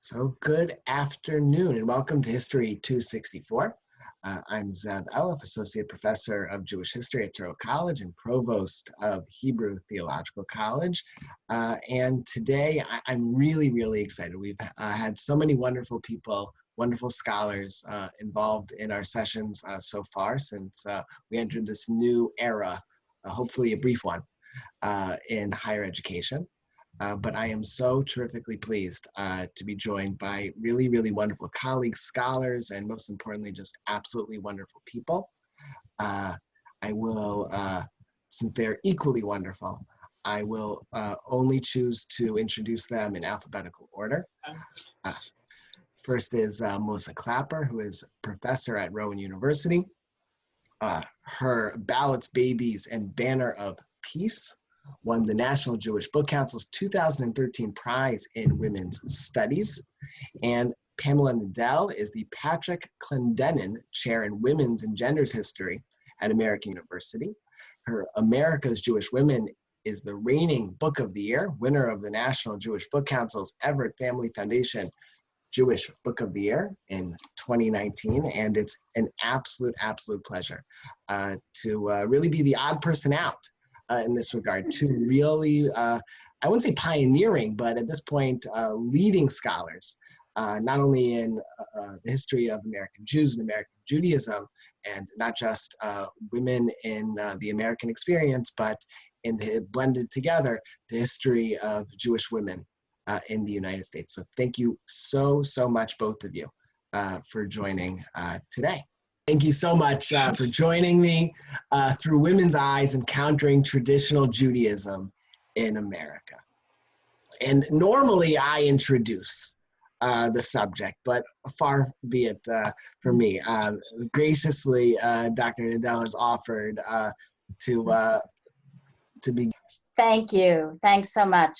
So good afternoon and welcome to History 264. I'm Zev Elif, Associate Professor of Jewish History at Touro College and Provost of Hebrew Theological College. And today I'm really excited. We've had so many wonderful people, wonderful scholars involved in our sessions so far since we entered this new era, hopefully a brief one, in higher education. But I am so terrifically pleased to be joined by really wonderful colleagues, scholars, and most importantly, just absolutely wonderful people. I will, since they're equally wonderful, I will only choose to introduce them in alphabetical order. First is Melissa Klapper, who is professor at Rowan University. Her Ballots, Babies, and Banner of Peace won the National Jewish Book Council's 2013 prize in women's studies. And Pamela Nadell is the Patrick Clendenin Chair in Women's and Genders History at American University. Her America's Jewish Women is the reigning Book of the Year, winner of the National Jewish Book Council's Everett Family Foundation Jewish Book of the Year in 2019. And it's an absolute pleasure to really be the odd person out in this regard, to really, I wouldn't say pioneering, but at this point, leading scholars, not only in the history of American Jews and American Judaism, and not just women in the American experience, but in the blended together, the history of Jewish women in the United States. So thank you so much, both of you, for joining today. Thank you so much for joining me through women's eyes encountering traditional Judaism in America. And normally I introduce the subject, but far be it from me. Graciously, Dr. Nadell has offered to begin. Thank you. Thanks so much.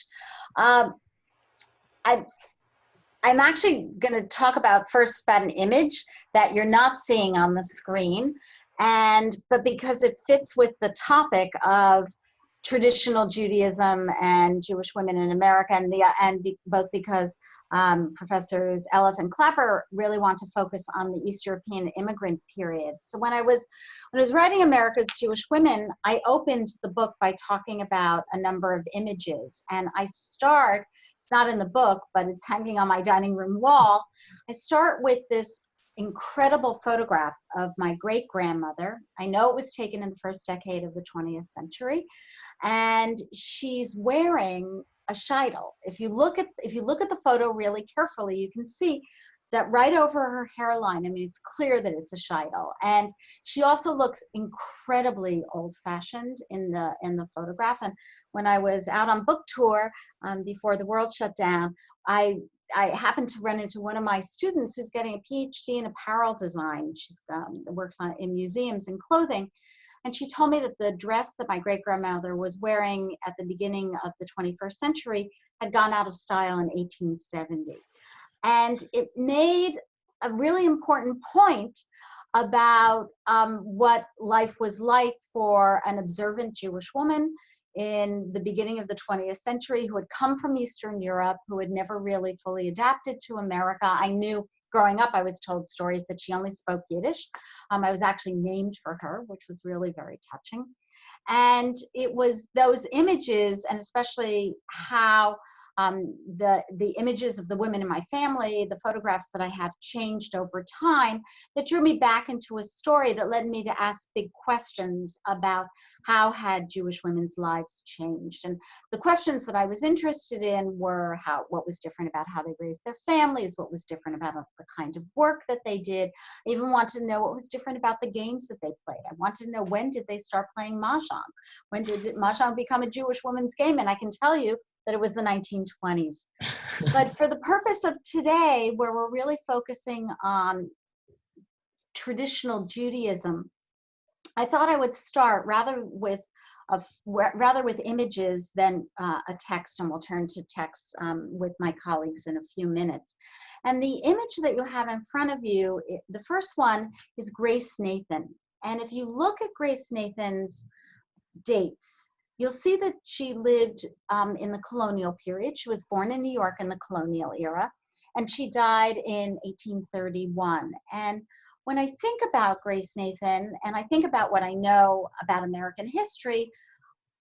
I'm actually going to talk first about an image that you're not seeing on the screen, but because it fits with the topic of traditional Judaism and Jewish women in America, both because Professors Elif and Klapper really want to focus on the East European immigrant period. So when I was writing America's Jewish Women, I opened the book by talking about a number of images, and I start. It's not in the book, but it's hanging on my dining room wall. I start with this incredible photograph of my great-grandmother. I know it was taken in the first decade of the 20th century, and she's wearing a sheitel. If you look at the photo really carefully, you can see that right over her hairline, I mean, it's clear that it's a sheitel. And she also looks incredibly old-fashioned in the photograph. And when I was out on book tour before the world shut down, I happened to run into one of my students who's getting a PhD in apparel design. She works in museums and clothing. And she told me that the dress that my great-grandmother was wearing at the beginning of the 21st century had gone out of style in 1870. And it made a really important point about what life was like for an observant Jewish woman in the beginning of the 20th century who had come from Eastern Europe, who had never really fully adapted to America. I knew growing up, I was told stories that she only spoke Yiddish. I was actually named for her, which was really very touching. And it was those images, and especially how the images of the women in my family, the photographs that I have changed over time, that drew me back into a story that led me to ask big questions about how had Jewish women's lives changed. And the questions that I was interested in were what was different about how they raised their families, what was different about the kind of work that they did. I even wanted to know what was different about the games that they played. I wanted to know, when did they start playing Mahjong? When did Mahjong become a Jewish woman's game? And I can tell you that it was the 1920s. But for the purpose of today, where we're really focusing on traditional Judaism, I thought I would start rather with images than a text, and we'll turn to text with my colleagues in a few minutes. And the image that you have in front of you, the first one is Grace Nathan. And if you look at Grace Nathan's dates, you'll see that she lived in the colonial period. She was born in New York in the colonial era. and she died in 1831. And when I think about Grace Nathan, and I think about what I know about American history,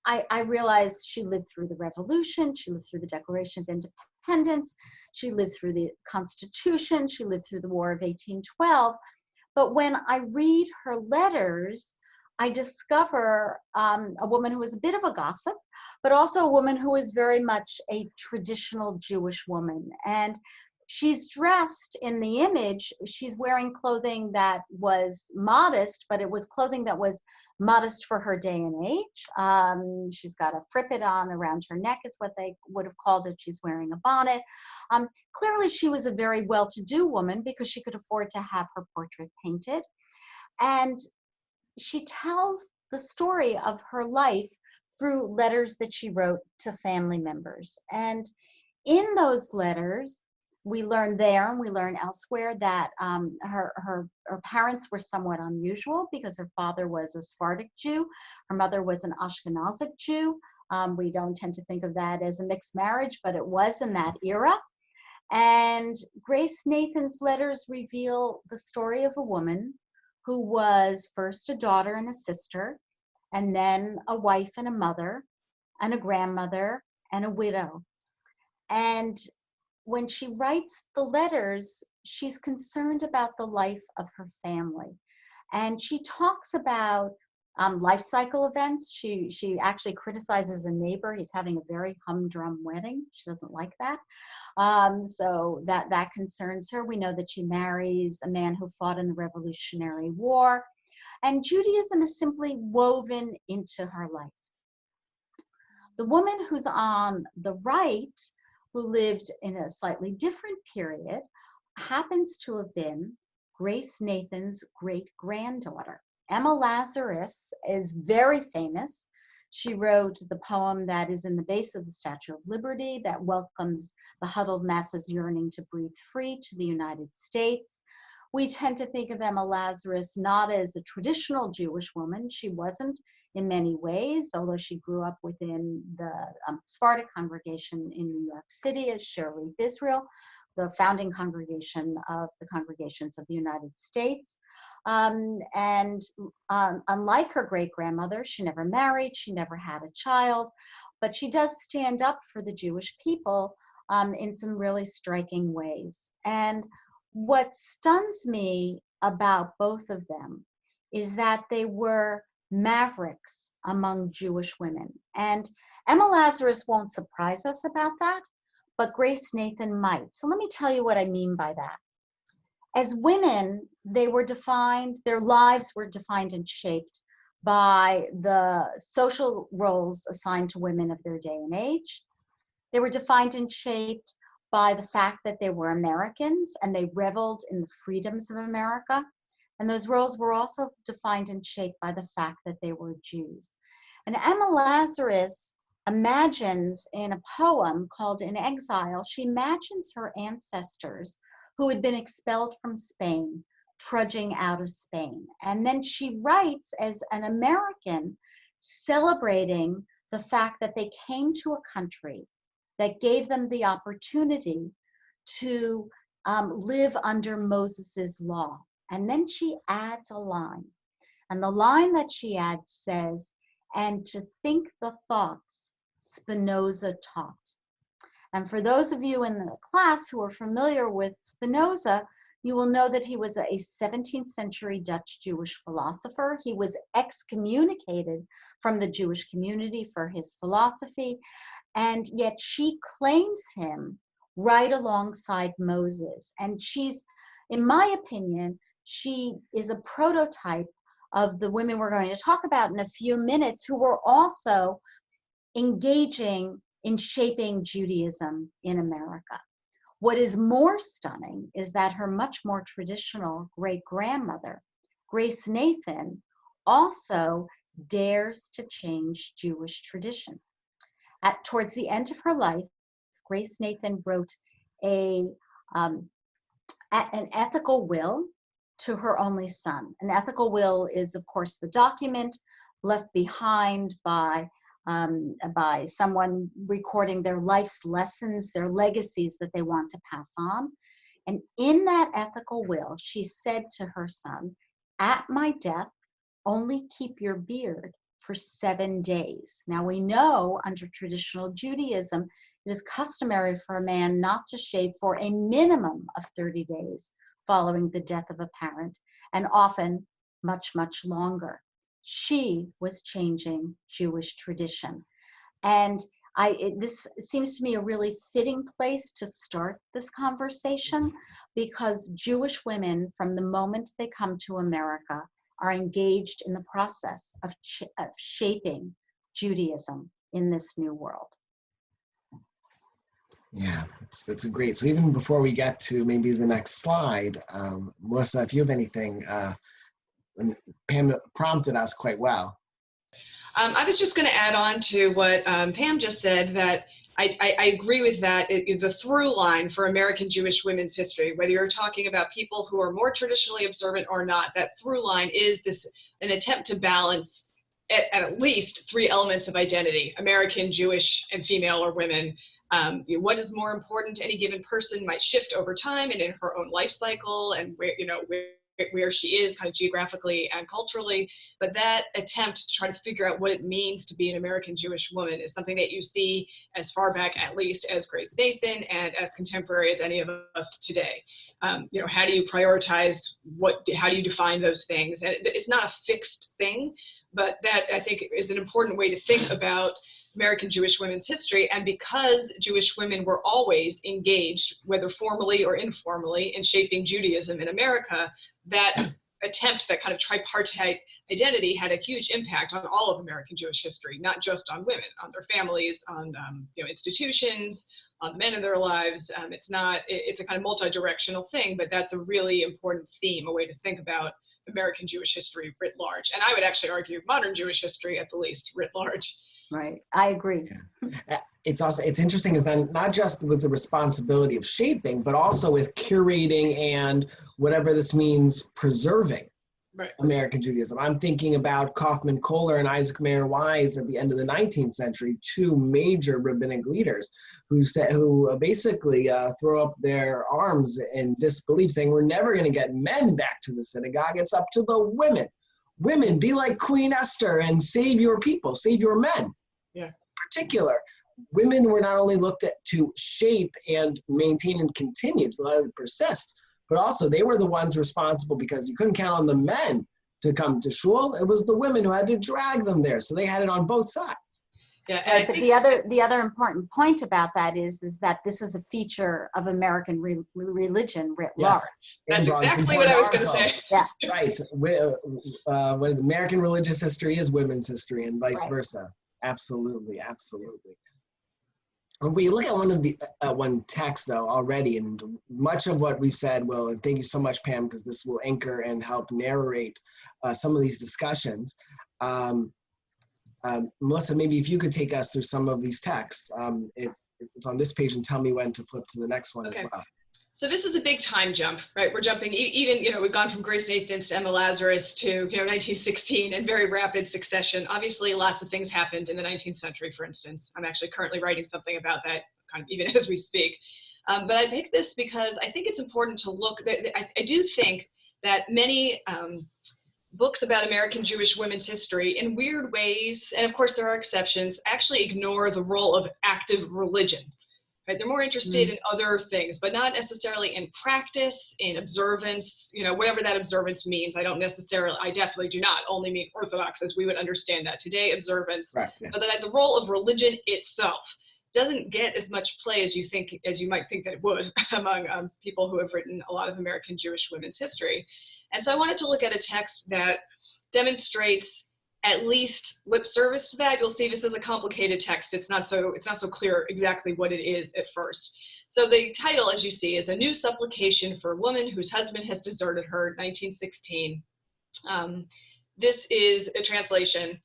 I realize she lived through the Revolution, she lived through the Declaration of Independence, she lived through the Constitution, she lived through the War of 1812. But when I read her letters, I discover a woman who was a bit of a gossip, but also a woman who is very much a traditional Jewish woman. And she's dressed in the image, she's wearing clothing that was modest, but it was clothing that was modest for her day and age. She's got a frippet on around her neck is what they would have called it. She's wearing a bonnet. Clearly she was a very well-to-do woman because she could afford to have her portrait painted. And she tells the story of her life through letters that she wrote to family members. And in those letters, we learn there and we learn elsewhere that her parents were somewhat unusual because her father was a Sephardic Jew, her mother was an Ashkenazic Jew. We don't tend to think of that as a mixed marriage, but it was in that era. And Grace Nathan's letters reveal the story of a woman who was first a daughter and a sister, and then a wife and a mother, and a grandmother and a widow. And when she writes the letters, she's concerned about the life of her family. And she talks about life cycle events. She actually criticizes a neighbor. He's having a very humdrum wedding. She doesn't like that. So that concerns her. We know that she marries a man who fought in the Revolutionary War. And Judaism is simply woven into her life. The woman who's on the right, who lived in a slightly different period, happens to have been Grace Nathan's great-granddaughter. Emma Lazarus is very famous. She wrote the poem that is in the base of the Statue of Liberty that welcomes the huddled masses yearning to breathe free to the United States. We tend to think of Emma Lazarus not as a traditional Jewish woman. She wasn't in many ways, although she grew up within the Sephardic congregation in New York City as Sherith Israel, the founding congregation of the Congregations of the United States. Unlike her great-grandmother, she never married, she never had a child, but she does stand up for the Jewish people in some really striking ways. And what stuns me about both of them is that they were mavericks among Jewish women. And Emma Lazarus won't surprise us about that, but Grace Nathan might. So let me tell you what I mean by that. As women, they were defined, their lives were defined and shaped by the social roles assigned to women of their day and age. They were defined and shaped by the fact that they were Americans and they reveled in the freedoms of America. And those roles were also defined and shaped by the fact that they were Jews. And Emma Lazarus imagines in a poem called In Exile, she imagines her ancestors who had been expelled from Spain, trudging out of Spain. And then she writes as an American, celebrating the fact that they came to a country that gave them the opportunity to live under Moses's law. And then she adds a line. And the line that she adds says, and to think the thoughts Spinoza taught. And for those of you in the class who are familiar with Spinoza, you will know that he was a 17th century Dutch Jewish philosopher. He was excommunicated from the Jewish community for his philosophy, and yet she claims him right alongside Moses. And she's, in my opinion, she is a prototype of the women we're going to talk about in a few minutes who were also engaging in shaping Judaism in America. What is more stunning is that her much more traditional great-grandmother, Grace Nathan, also dares to change Jewish tradition. Towards the end of her life, Grace Nathan wrote an ethical will to her only son. An ethical will is, of course, the document left behind by by someone recording their life's lessons, their legacies that they want to pass on. And in that ethical will, she said to her son, "At my death, only keep your beard for 7 days." Now we know under traditional Judaism, it is customary for a man not to shave for a minimum of 30 days following the death of a parent, and often much, much longer. She was changing Jewish tradition. And this seems to me a really fitting place to start this conversation, because Jewish women, from the moment they come to America, are engaged in the process of shaping Judaism in this new world. Yeah, it's a great. So even before we get to maybe the next slide, Melissa, if you have anything, Pam prompted us quite well. I was just going to add on to what Pam just said, that I agree with that. The through line for American Jewish women's history, whether you're talking about people who are more traditionally observant or not, that through line is an attempt to balance at least 3 elements of identity: American, Jewish, and female or women. What is more important to any given person might shift over time and in her own life cycle, and where she is kind of geographically and culturally. But that attempt to try to figure out what it means to be an American Jewish woman is something that you see as far back, at least, as Grace Nathan and as contemporary as any of us today. How do you prioritize how do you define those things? And it's not a fixed thing, but that, I think, is an important way to think about American Jewish women's history. And because Jewish women were always engaged, whether formally or informally, in shaping Judaism in America, that attempt, that kind of tripartite identity, had a huge impact on all of American Jewish history, not just on women, on their families, on institutions, on the men in their lives. It's a kind of multi-directional thing, but that's a really important theme, a way to think about American Jewish history writ large. And I would actually argue modern Jewish history, at the least, writ large. Right, I agree. Yeah. It's interesting is then not just with the responsibility of shaping, but also with curating and whatever this means, preserving American Judaism. I'm thinking about Kaufman Kohler and Isaac Mayer Wise at the end of the 19th century, 2 major rabbinic leaders who basically throw up their arms in disbelief, saying, we're never going to get men back to the synagogue. It's up to the women. Women, be like Queen Esther and save your people, save your men. Yeah. In particular, women were not only looked at to shape and maintain and continue to let it persist, but also they were the ones responsible, because you couldn't count on the men to come to shul. It was the women who had to drag them there. So they had it on both sides. Yeah, right, but the other important point about that is that this is a feature of American religion writ large. That's exactly what I was going to say. Yeah. Right. What is American religious history is women's history, and vice versa. Absolutely, absolutely. When we look at one text, though, already, and much of what we've said will, and thank you so much, Pam, because this will anchor and help narrate some of these discussions. Melissa, maybe if you could take us through some of these texts. It's on this page, and tell me when to flip to the next one as well. So this is a big time jump, right? We're jumping, even, we've gone from Grace Nathans to Emma Lazarus to, 1916 in very rapid succession. Obviously, lots of things happened in the 19th century, for instance. I'm actually currently writing something about that, kind of even as we speak. But I picked this because I think it's important to look, I do think that many books about American Jewish women's history, in weird ways, and of course there are exceptions, actually ignore the role of active religion. Right? They're more interested in other things, but not necessarily in practice, in observance, whatever that observance means. I definitely do not only mean Orthodox as we would understand that today, observance, but that the role of religion itself doesn't get as much play as you might think that it would among people who have written a lot of American Jewish women's history. And so I wanted to look at a text that demonstrates at least lip service to that. You'll see this is a complicated text. It's not so clear exactly what it is at first. So the title, as you see, is A New Supplication for a Woman Whose Husband Has Deserted Her, 1916. This is a translation.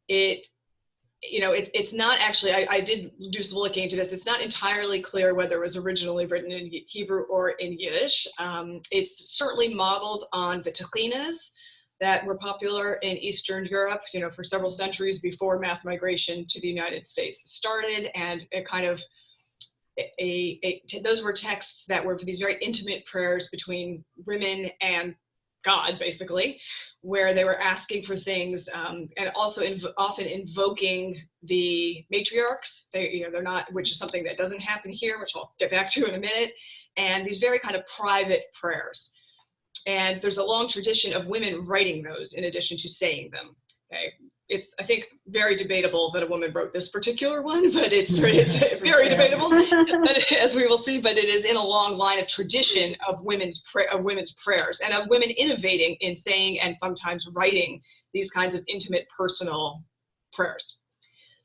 It's not actually, I did do some looking into this. It's not entirely clear whether it was originally written in Hebrew or in Yiddish. It's certainly modeled on the Techinas, that were popular in Eastern Europe, for several centuries before mass migration to the United States started, and it kind of those were texts that were these very intimate prayers between women and God, basically, where they were asking for things, and also often invoking the matriarchs. They're not, which is something that doesn't happen here, which I'll get back to in a minute. And these very kind of private prayers. And there's a long tradition of women writing those in addition to saying them. Okay, it's, I think, very debatable that a woman wrote this particular one, but it's very debatable, but, as we will see. But it is in a long line of tradition of women's prayers, and of women innovating in saying and sometimes writing these kinds of intimate, personal prayers.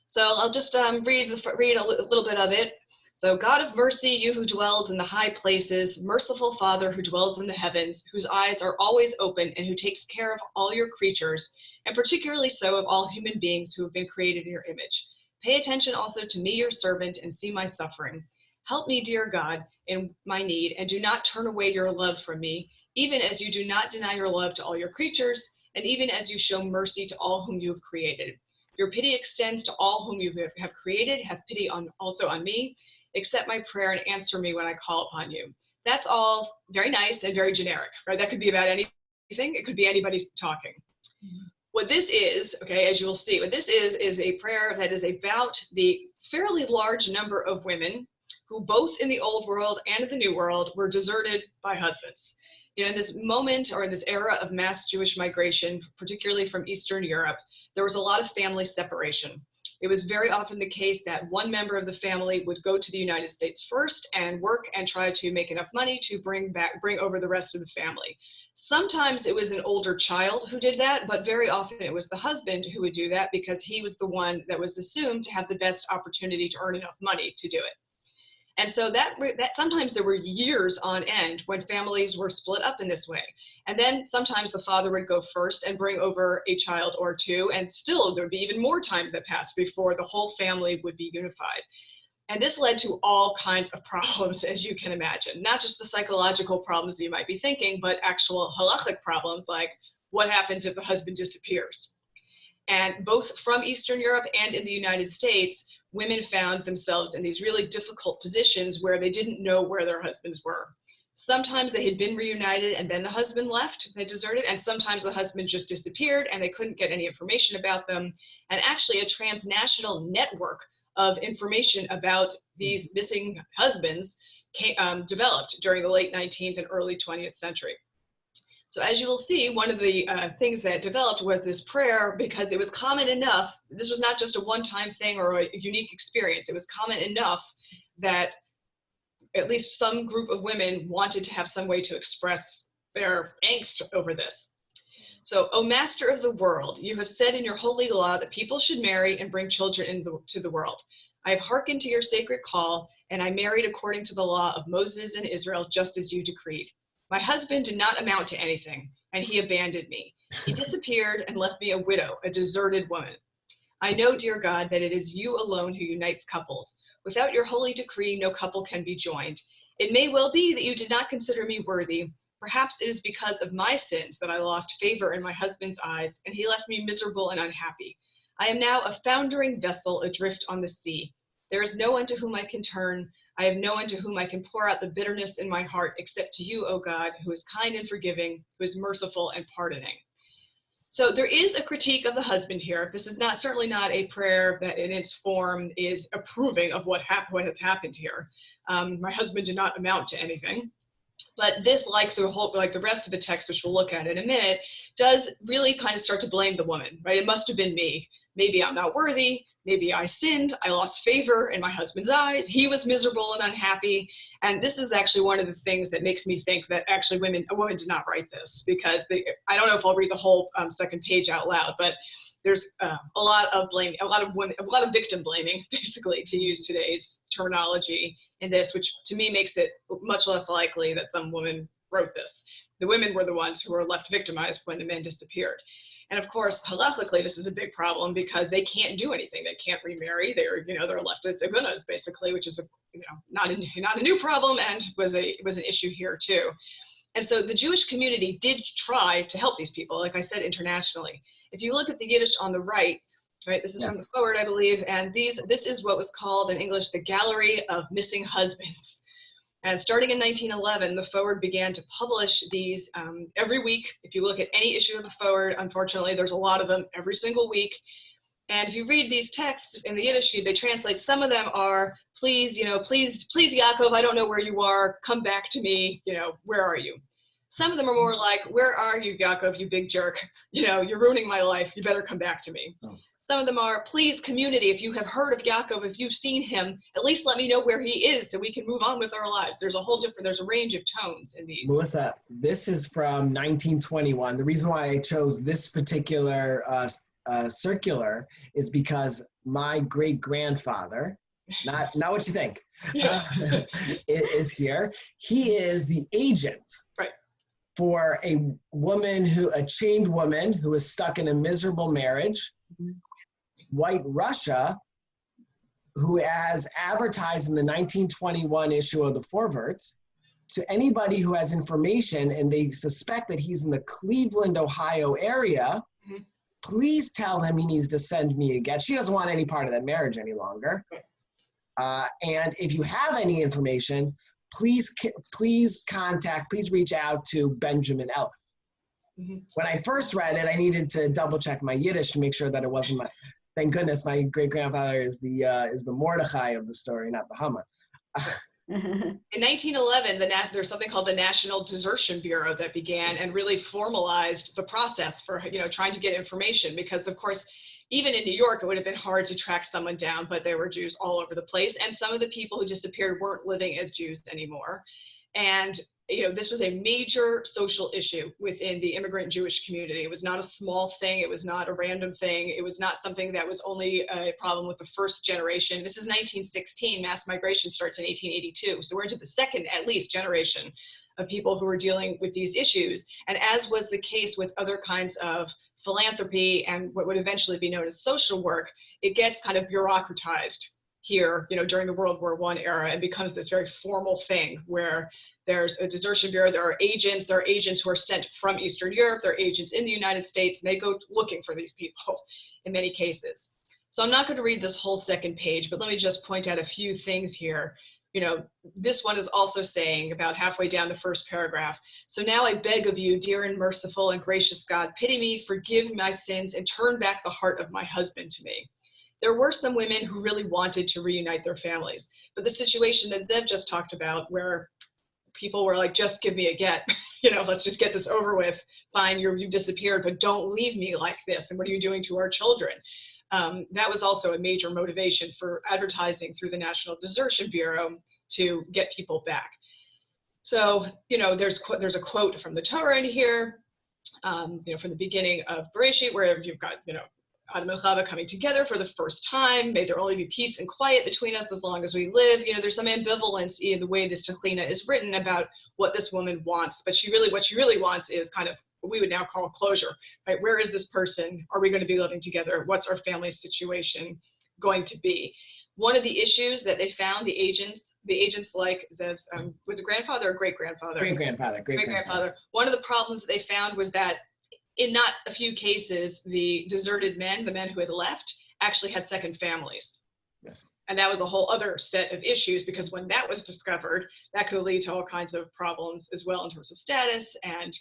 So I'll just read a little bit of it. So, God of mercy, you who dwells in the high places, merciful Father who dwells in the heavens, whose eyes are always open and who takes care of all your creatures, and particularly so of all human beings who have been created in your image. Pay attention also to me, your servant, and see my suffering. Help me, dear God, in my need, and do not turn away your love from me, even as you do not deny your love to all your creatures, and even as you show mercy to all whom you have created. Your pity extends to all whom you have created. Have pity also on me. Accept my prayer and answer me when I call upon you. That's all very nice and very generic, right? That could be about anything. It could be anybody talking. What this is, okay, as you will see, what this is a prayer that is about the fairly large number of women who both in the old world and in the new world were deserted by husbands. In this moment, or in this era of mass Jewish migration, particularly from Eastern Europe, there was a lot of family separation. It was very often the case that one member of the family would go to the United States first and work and try to make enough money to bring over the rest of the family. Sometimes it was an older child who did that, but very often it was the husband who would do that because he was the one that was assumed to have the best opportunity to earn enough money to do it. And so that sometimes there were years on end when families were split up in this way. And then sometimes the father would go first and bring over a child or two, and still there would be even more time that passed before the whole family would be unified. And this led to all kinds of problems, as you can imagine, not just the psychological problems you might be thinking, but actual halachic problems, like what happens if the husband disappears? And both from Eastern Europe and in the United States, women found themselves in these really difficult positions where they didn't know where their husbands were. Sometimes they had been reunited and then the husband left, they deserted, and sometimes the husband just disappeared and they couldn't get any information about them. And actually a transnational network of information about these missing husbands developed during the late 19th and early 20th century. So as you will see, one of the things that developed was this prayer, because it was common enough. This was not just a one-time thing or a unique experience. It was common enough that at least some group of women wanted to have some way to express their angst over this. So, O Master of the world, you have said in your holy law that people should marry and bring children into the world. I have hearkened to your sacred call, and I married according to the law of Moses and Israel, just as you decreed. My husband did not amount to anything, and he abandoned me. He disappeared and left me a widow, a deserted woman. I know, dear God, that it is you alone who unites couples. Without your holy decree, no couple can be joined. It may well be that you did not consider me worthy. Perhaps it is because of my sins that I lost favor in my husband's eyes, and he left me miserable and unhappy. I am now a foundering vessel adrift on the sea. There is no one to whom I can turn. I have no one to whom I can pour out the bitterness in my heart except to you, O God, who is kind and forgiving, who is merciful and pardoning. So there is a critique of the husband here. This is certainly not a prayer that in its form is approving of what has happened here. My husband did not amount to anything. But this, like the rest of the text, which we'll look at in a minute, does really kind of start to blame the woman, right? It must have been me. Maybe I'm not worthy. Maybe I sinned. I lost favor in my husband's eyes. He was miserable and unhappy. And this is actually one of the things that makes me think that actually a woman did not write this, because I don't know if I'll read the whole second page out loud, but there's a lot of blaming, a lot of victim blaming, basically, to use today's terminology in this, which to me makes it much less likely that some woman wrote this. The women were the ones who were left victimized when the men disappeared. And of course, halachically, this is a big problem because they can't do anything. They can't remarry. They're left as igunas, basically, which is not a new problem, and was an issue here too. And so the Jewish community did try to help these people, like I said, internationally. If you look at the Yiddish on the right, this is from the forward, I believe, and this is what was called in English the Gallery of Missing Husbands. And starting in 1911, the Forward began to publish these every week. If you look at any issue of the Forward, unfortunately, there's a lot of them every single week. And if you read these texts in the Yiddish, they translate, some of them are, please, please, Yaakov, I don't know where you are, come back to me, where are you? Some of them are more like, where are you, Yaakov, you big jerk? You're ruining my life, you better come back to me. Oh. Some of them are, please, community, if you have heard of Yaakov, if you've seen him, at least let me know where he is so we can move on with our lives. There's a range of tones in these. Melissa, this is from 1921. The reason why I chose this particular circular is because my great-grandfather, not what you think, is here. He is the agent for a chained woman who is stuck in a miserable marriage, White Russia, who has advertised in the 1921 issue of the Forward to anybody who has information and they suspect that he's in the Cleveland, Ohio area, please tell him he needs to send me a get. She doesn't want any part of that marriage any longer. And if you have any information, please reach out to Benjamin Elf. When I first read it, I needed to double check my Yiddish to make sure that it wasn't thank goodness my great-grandfather is the Mordechai of the story, not the Haman. In 1911, there's something called the National Desertion Bureau that began and really formalized the process for trying to get information, because of course, even in New York, it would have been hard to track someone down, but there were Jews all over the place. And some of the people who disappeared weren't living as Jews anymore. And this was a major social issue within the immigrant Jewish community. It was not a small thing. It was not a random thing. It was not something that was only a problem with the first generation. This is 1916. Mass migration starts in 1882. So we're into the second, at least, generation of people who were dealing with these issues. And as was the case with other kinds of philanthropy and what would eventually be known as social work, it gets kind of bureaucratized here, during the World War I era, and becomes this very formal thing where there's a desertion bureau, there are agents who are sent from Eastern Europe, there are agents in the United States, and they go looking for these people in many cases. So I'm not going to read this whole second page, but let me just point out a few things here. This one is also saying about halfway down the first paragraph, so now I beg of you, dear and merciful and gracious God, pity me, forgive my sins, and turn back the heart of my husband to me. There were some women who really wanted to reunite their families, but the situation that Zev just talked about, where people were like, just give me a get, let's just get this over with. Fine, you disappeared, but don't leave me like this. And what are you doing to our children? That was also a major motivation for advertising through the National Desertion Bureau to get people back. So, there's a quote from the Torah in here, from the beginning of Bereshit, where you've got, Adam and Chava coming together for the first time. May there only be peace and quiet between us as long as we live. There's some ambivalence in the way this Techlina is written about what this woman wants, but what she really wants is kind of what we would now call closure, right? Where is this person? Are we going to be living together? What's our family situation going to be? One of the issues that they found, the agents like Zev's, was it grandfather or great-grandfather? Great-grandfather. One of the problems that they found was that in not a few cases, the deserted men, the men who had left, actually had second families. Yes. And that was a whole other set of issues, because when that was discovered, that could lead to all kinds of problems as well in terms of status. And,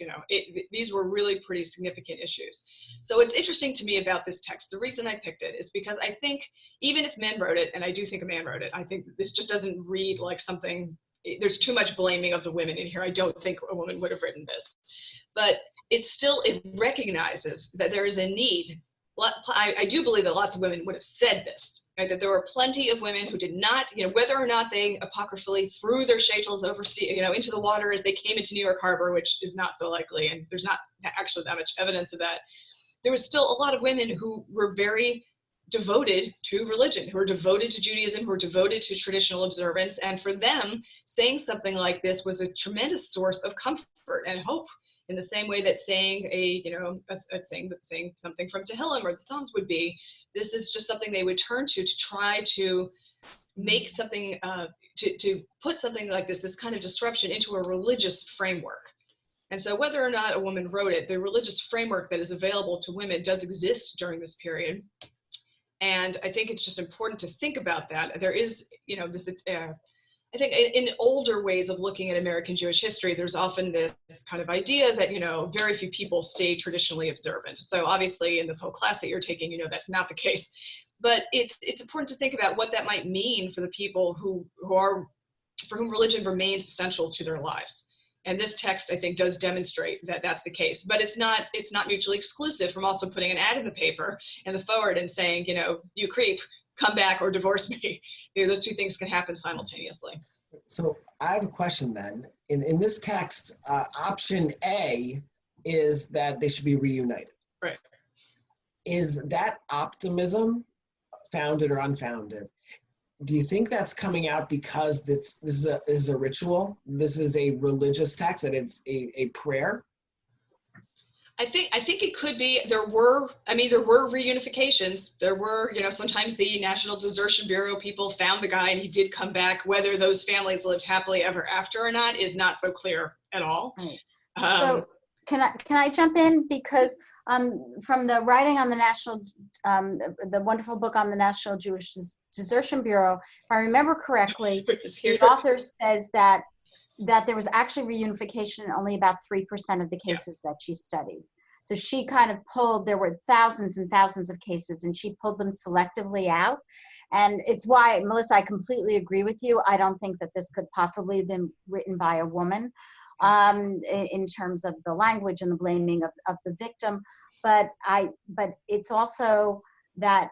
these were really pretty significant issues. So what's interesting to me about this text, the reason I picked it is because I think even if men wrote it, and I do think a man wrote it, I think this just doesn't read like something, there's too much blaming of the women in here. I don't think a woman would have written this. But it recognizes that there is a need. I do believe that lots of women would have said this, right? That there were plenty of women who did not, whether or not they apocryphally threw their shaitels overseas, into the water as they came into New York Harbor, which is not so likely, and there's not actually that much evidence of that. There was still a lot of women who were very devoted to religion, who were devoted to Judaism, who were devoted to traditional observance, and for them, saying something like this was a tremendous source of comfort and hope. In the same way that saying saying something from Tehillim or the Psalms would be, this is just something they would turn to try to make something, to put something like this kind of disruption into a religious framework. And so whether or not a woman wrote it, the religious framework that is available to women does exist during this period. And I think it's just important to think about that. There is, this, I think in older ways of looking at American Jewish history, there's often this kind of idea that, very few people stay traditionally observant. So obviously in this whole class that you're taking, that's not the case. But it's important to think about what that might mean for the people for whom religion remains essential to their lives. And this text, I think, does demonstrate that that's the case. But it's not mutually exclusive from also putting an ad in the paper in the forward and saying, you creep, come back or divorce me. Those two things can happen simultaneously. So I have a question then. In this text, option A is that they should be reunited. Right. Is that optimism founded or unfounded? Do you think that's coming out because this is a ritual? This is a religious text, and it's a prayer? I think it could be. There were reunifications. There were, sometimes the National Desertion Bureau people found the guy and he did come back. Whether those families lived happily ever after or not is not so clear at all. Right. So can I jump in? Because from the writing on the the wonderful book on the National Jewish Desertion Bureau, if I remember correctly, the author says that there was actually reunification in only about 3% of the cases that she studied. So she kind of there were thousands and thousands of cases, and she pulled them selectively out. And it's why, Melissa, I completely agree with you. I don't think that this could possibly have been written by a woman in terms of the language and the blaming of the victim. But it's also that,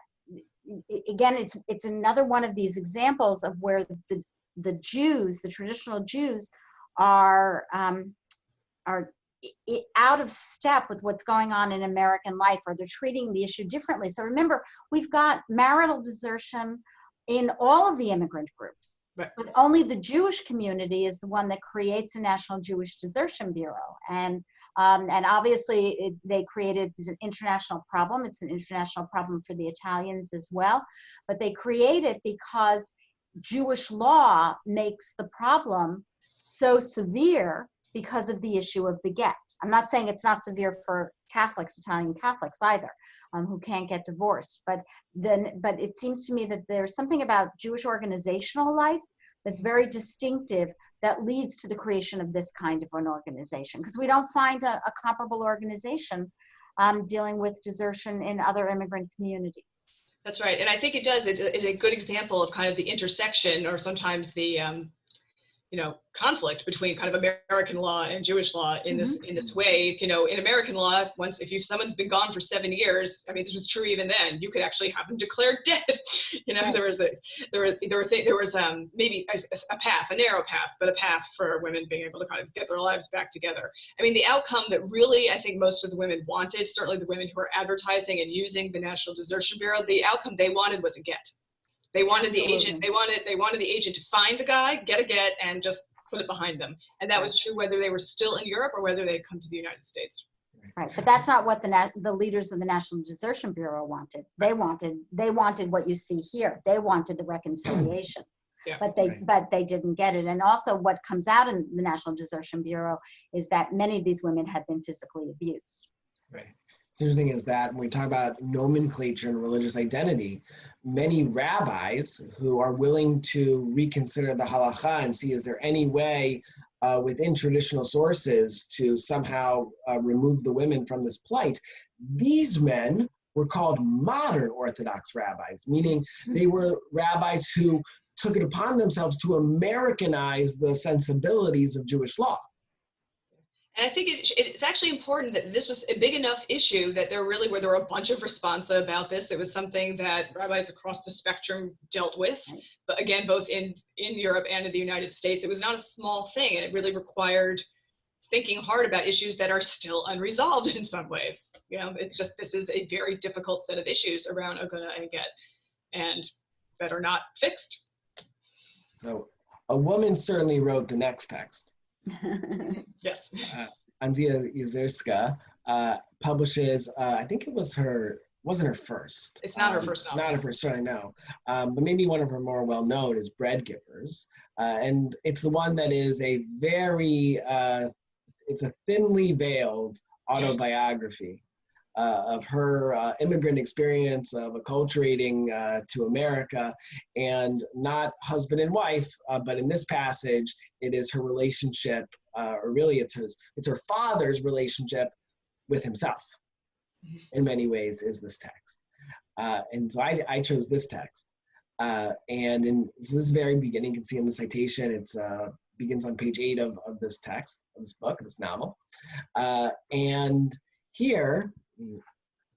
again, it's another one of these examples of where the Jews, the traditional Jews, are out of step with what's going on in American life, or they're treating the issue differently. So remember, we've got marital desertion in all of the immigrant groups, right, but only the Jewish community is the one that creates a National Jewish Desertion Bureau. And obviously they created an international problem. It's an international problem for the Italians as well, but they create it because Jewish law makes the problem so severe because of the issue of the get. I'm not saying it's not severe for Catholics, Italian Catholics either, who can't get divorced. But it seems to me that there's something about Jewish organizational life that's very distinctive that leads to the creation of this kind of an organization, because we don't find a comparable organization dealing with desertion in other immigrant communities. That's right. And I think it is a good example of kind of the intersection, or sometimes the conflict between kind of American law and Jewish law in this way. In American law, if someone's been gone for 7 years, I mean, this was true even then, you could actually have them declared dead. Right. there was maybe a path, a narrow path, but a path for women being able to kind of get their lives back together. I mean, the outcome that really I think most of the women wanted, certainly the women who are advertising and using the National Desertion Bureau, the outcome they wanted was a get. They wanted the agent. They wanted the agent to find the guy, get a get, and just put it behind them. And that was true whether they were still in Europe or whether they'd come to the United States. Right, but that's not what the leaders of the National Desertion Bureau wanted. They wanted what you see here. They wanted the reconciliation, but they didn't get it. And also, what comes out in the National Desertion Bureau is that many of these women have been physically abused. Right. What's interesting is that when we talk about nomenclature and religious identity, many rabbis who are willing to reconsider the halakha and see, is there any way within traditional sources to somehow remove the women from this plight, these men were called modern Orthodox rabbis, meaning they were rabbis who took it upon themselves to Americanize the sensibilities of Jewish law. And I think it's actually important that this was a big enough issue that there were a bunch of responsa about this. It was something that rabbis across the spectrum dealt with, but again, both in Europe and in the United States. It was not a small thing, and it really required thinking hard about issues that are still unresolved in some ways. It's just, this is a very difficult set of issues around aguna and get, and that are not fixed. So a woman certainly wrote the next text. Yes. Anzia Yezerska publishes, I think it wasn't her first. It's not her first novel. Not her first, I know. But maybe one of her more well-known is Bread Givers. And it's the one that is a very it's a thinly veiled autobiography of her immigrant experience of acculturating to America, and not husband and wife, but in this passage, it is her relationship, or really it's her father's relationship with himself. In many ways, is this text, and so I chose this text, and in this very beginning, you can see in the citation, it's begins on page 8 of this text, of this book, of this novel, and here.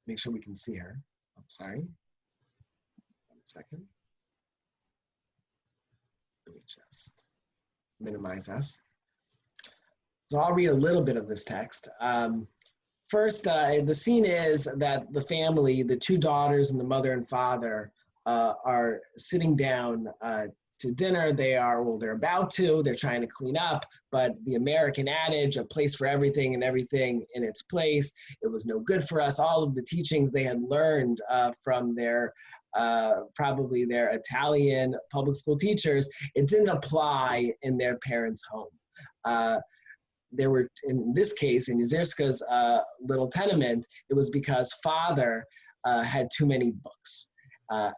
Make sure we can see her. I'm sorry. 1 second. Let me just minimize us. So I'll read a little bit of this text. First, the scene is that the family, the 2 daughters and the mother and father, are sitting down to dinner. They're about to, they're trying to clean up, but the American adage, a place for everything and everything in its place, it was no good for us. All of the teachings they had learned from their, probably their Italian public school teachers, it didn't apply in their parents' home. There were, in this case, in Jezierska's little tenement, it was because father had too many books.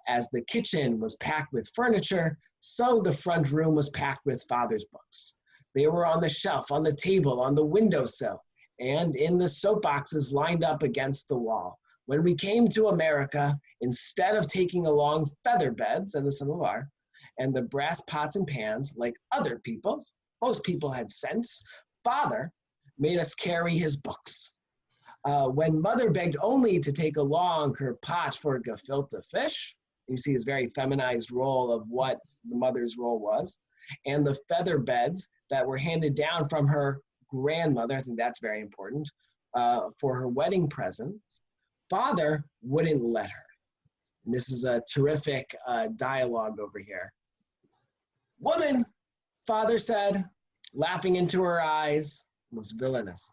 As the kitchen was packed with furniture, so the front room was packed with father's books. They were on the shelf, on the table, on the windowsill, and in the soapboxes lined up against the wall. When we came to America, instead of taking along feather beds, and some of our, and the brass pots and pans, like other people's, most people had sense, father made us carry his books. When mother begged only to take along her pot for gefilte fish, you see his very feminized role of what the mother's role was, and the feather beds that were handed down from her grandmother, I think that's very important, for her wedding presents, father wouldn't let her. And this is a terrific dialogue over here. Woman, father said, laughing into her eyes, was villainous.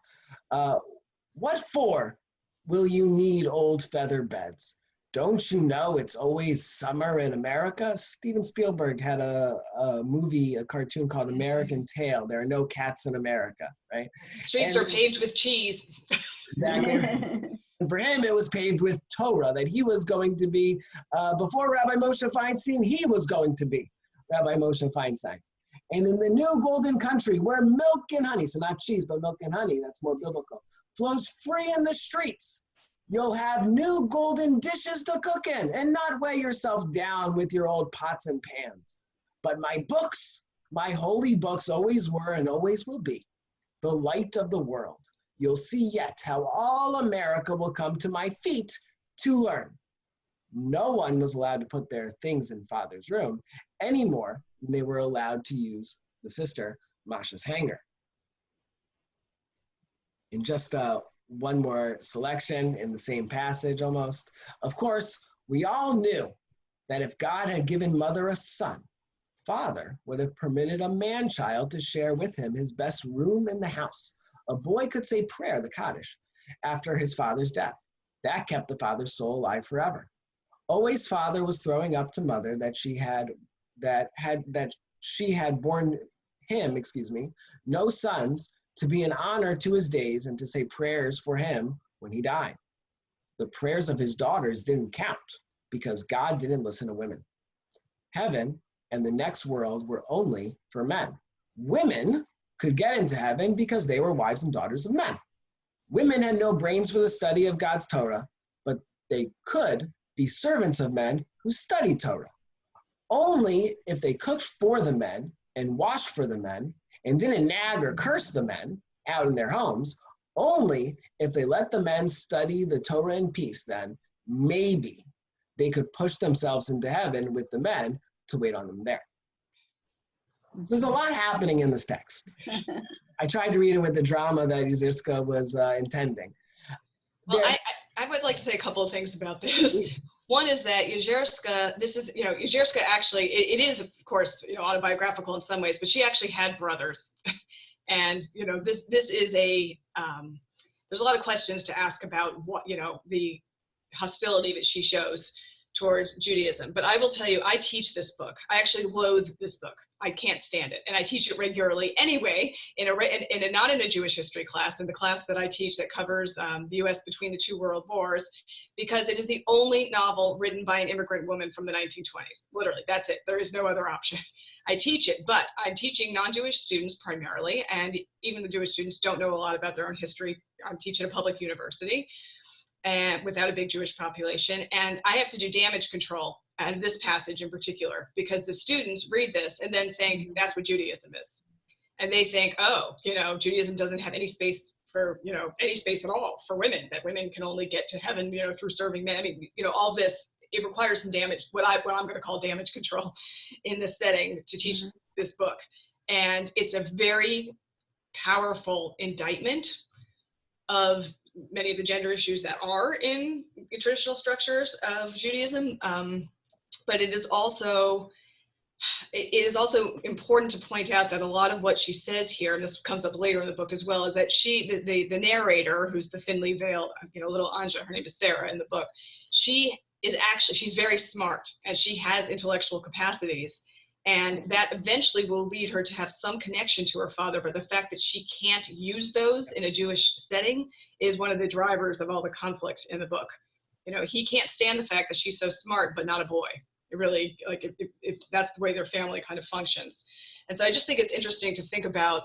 What for will you need old feather beds? Don't you know it's always summer in America? Steven Spielberg had a movie, a cartoon called American Tail. There are no cats in America, right? Streets are paved with cheese. Exactly. And for him, it was paved with Torah, that he was going to be, before Rabbi Moshe Feinstein, he was going to be Rabbi Moshe Feinstein. And in the new golden country where milk and honey, so not cheese, but milk and honey, that's more biblical, flows free in the streets, you'll have new golden dishes to cook in and not weigh yourself down with your old pots and pans. But my books, my holy books always were and always will be the light of the world. You'll see yet how all America will come to my feet to learn. No one was allowed to put their things in father's room anymore than they were allowed to use the sister Masha's hanger. In just one more selection in the same passage almost. Of course, we all knew that if God had given mother a son, father would have permitted a man-child to share with him his best room in the house. A boy could say prayer, the Kaddish, after his father's death. That kept the father's soul alive forever. Always father was throwing up to mother that she had borne him, no sons, to be an honor to his days and to say prayers for him when he died. The prayers of his daughters didn't count because God didn't listen to women. Heaven and the next world were only for men. Women could get into heaven because they were wives and daughters of men. Women had no brains for the study of God's Torah, but they could be servants of men who studied Torah. Only if they cooked for the men and washed for the men and didn't nag or curse the men out in their homes, only if they let the men study the Torah in peace, then maybe they could push themselves into heaven with the men to wait on them there. So there's a lot happening in this text. I tried to read it with the drama that Jezierska was intending. Well, I would like to say a couple of things about this. One is that Jezierska, Jezierska actually, it is, of course, autobiographical in some ways, but she actually had brothers. And, this is there's a lot of questions to ask about what, the hostility that she shows towards Judaism. But I will tell you, I teach this book. I actually loathe this book. I can't stand it. And I teach it regularly anyway, not in a Jewish history class, in the class that I teach that covers the US between the two world wars, because it is the only novel written by an immigrant woman from the 1920s. Literally, that's it. There is no other option. I teach it, but I'm teaching non-Jewish students primarily, and even the Jewish students don't know a lot about their own history. I'm teaching a public university and without a big Jewish population. And I have to do damage control out of this passage in particular, because the students read this and then think that's what Judaism is. And they think, oh, Judaism doesn't have any space for, any space at all for women, that women can only get to heaven, through serving men. I mean, all this, it requires some damage, what I'm going to call damage control in this setting to teach this book. And it's a very powerful indictment of many of the gender issues that are in traditional structures of Judaism. But it is also important to point out that a lot of what she says here, and this comes up later in the book as well, is that the narrator, who's the thinly veiled, little Anja, her name is Sarah in the book, she's very smart, and she has intellectual capacities. And that eventually will lead her to have some connection to her father. But the fact that she can't use those in a Jewish setting is one of the drivers of all the conflict in the book. He can't stand the fact that she's so smart, but not a boy. It really, that's the way their family kind of functions. And so I just think it's interesting to think about,